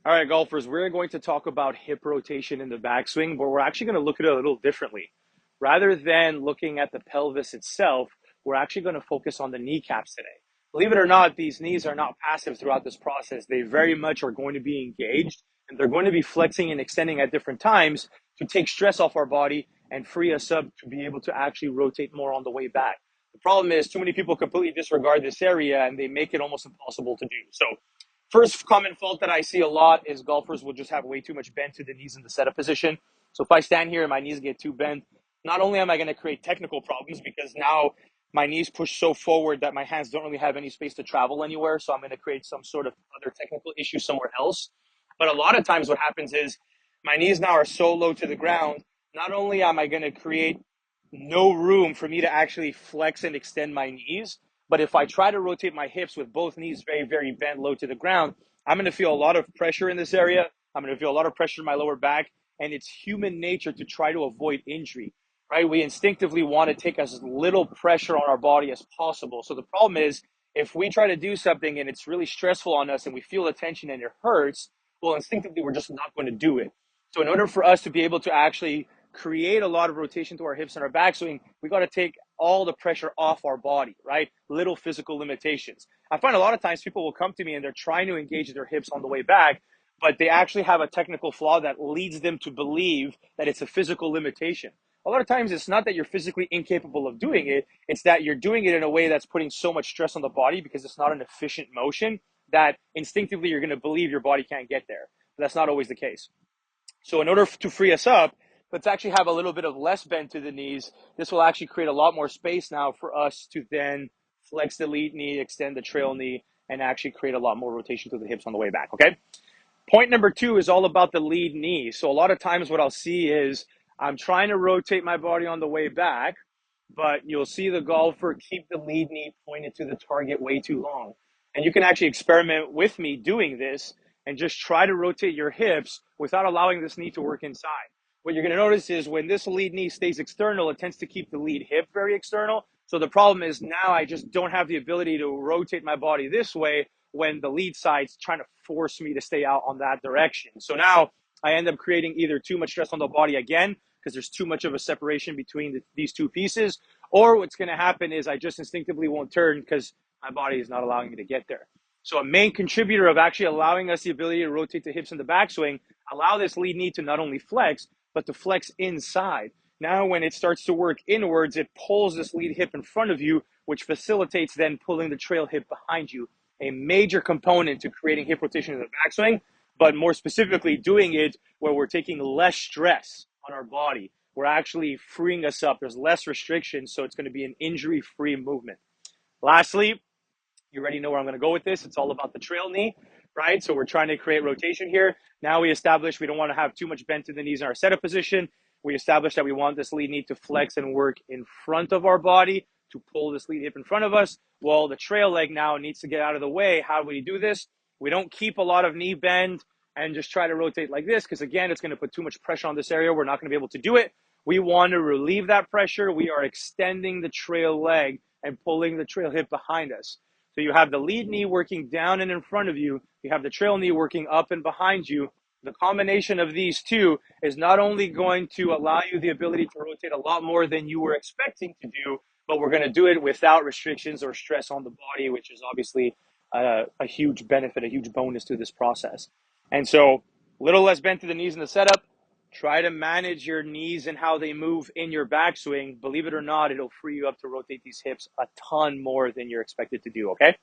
All right, golfers, we're going to talk about hip rotation in the backswing, but we're actually going to look at it a little differently. Rather than looking at the pelvis itself, we're actually going to focus on the kneecaps today. Believe it or not, these knees are not passive throughout this process. They very much are going to be engaged and they're going to be flexing and extending at different times to take stress off our body and free us up to be able to actually rotate more on the way back. The problem is too many people completely disregard this area and they make it almost impossible to do. So first common fault that I see a lot is golfers will just have way too much bend to the knees in the setup position. So if I stand here and my knees get too bent, not only am I going to create technical problems because now my knees push so forward that my hands don't really have any space to travel anywhere. So I'm going to create some sort of other technical issue somewhere else. But a lot of times what happens is my knees now are so low to the ground. Not only am I going to create no room for me to actually flex and extend my knees, but if I try to rotate my hips with both knees very, very bent low to the ground, I'm going to feel a lot of pressure in this area. I'm going to feel a lot of pressure in my lower back. And it's human nature to try to avoid injury, right? We instinctively want to take as little pressure on our body as possible. So the problem is, if we try to do something and it's really stressful on us and we feel the tension and it hurts, well, instinctively, we're just not going to do it. So in order for us to be able to actually create a lot of rotation to our hips and our backswing, we got to take all the pressure off our body, right? Little physical limitations. I find a lot of times people will come to me and they're trying to engage their hips on the way back, but they actually have a technical flaw that leads them to believe that it's a physical limitation. A lot of times it's not that you're physically incapable of doing it, it's that you're doing it in a way that's putting so much stress on the body because it's not an efficient motion that instinctively you're going to believe your body can't get there. But that's not always the case. So in order to free us up, let's actually have a little bit of less bend to the knees. This will actually create a lot more space now for us to then flex the lead knee, extend the trail knee, and actually create a lot more rotation to the hips on the way back, okay? Point number two is all about the lead knee. So a lot of times what I'll see is I'm trying to rotate my body on the way back, but you'll see the golfer keep the lead knee pointed to the target way too long. And you can actually experiment with me doing this and just try to rotate your hips without allowing this knee to work inside. What you're going to notice is when this lead knee stays external, it tends to keep the lead hip very external. So the problem is now I just don't have the ability to rotate my body this way when the lead side's trying to force me to stay out on that direction. So now I end up creating either too much stress on the body again, because there's too much of a separation between these two pieces, or what's going to happen is I just instinctively won't turn because my body is not allowing me to get there. So a main contributor of actually allowing us the ability to rotate the hips in the backswing, allow this lead knee to not only flex, but to flex inside. Now, when it starts to work inwards, it pulls this lead hip in front of you, which facilitates then pulling the trail hip behind you, a major component to creating hip rotation in the backswing, but more specifically doing it where we're taking less stress on our body. We're actually freeing us up. There's less restriction, so it's going to be an injury-free movement. Lastly, you already know where I'm going to go with this. It's all about the trail knee, right? So we're trying to create rotation here. Now we established we don't want to have too much bend to the knees in our setup position. We established that we want this lead knee to flex and work in front of our body to pull this lead hip in front of us. Well, the trail leg now needs to get out of the way. How do we do this? We don't keep a lot of knee bend and just try to rotate like this because, again, it's going to put too much pressure on this area. We're not going to be able to do it. We want to relieve that pressure. We are extending the trail leg and pulling the trail hip behind us. So you have the lead knee working down and in front of you. You have the trail knee working up and behind you. The combination of these two is not only going to allow you the ability to rotate a lot more than you were expecting to do, but we're going to do it without restrictions or stress on the body, which is obviously a huge benefit, a huge bonus to this process. And so a little less bent to the knees in the setup. Try to manage your knees and how they move in your backswing. Believe it or not, it'll free you up to rotate these hips a ton more than you're expected to do, okay?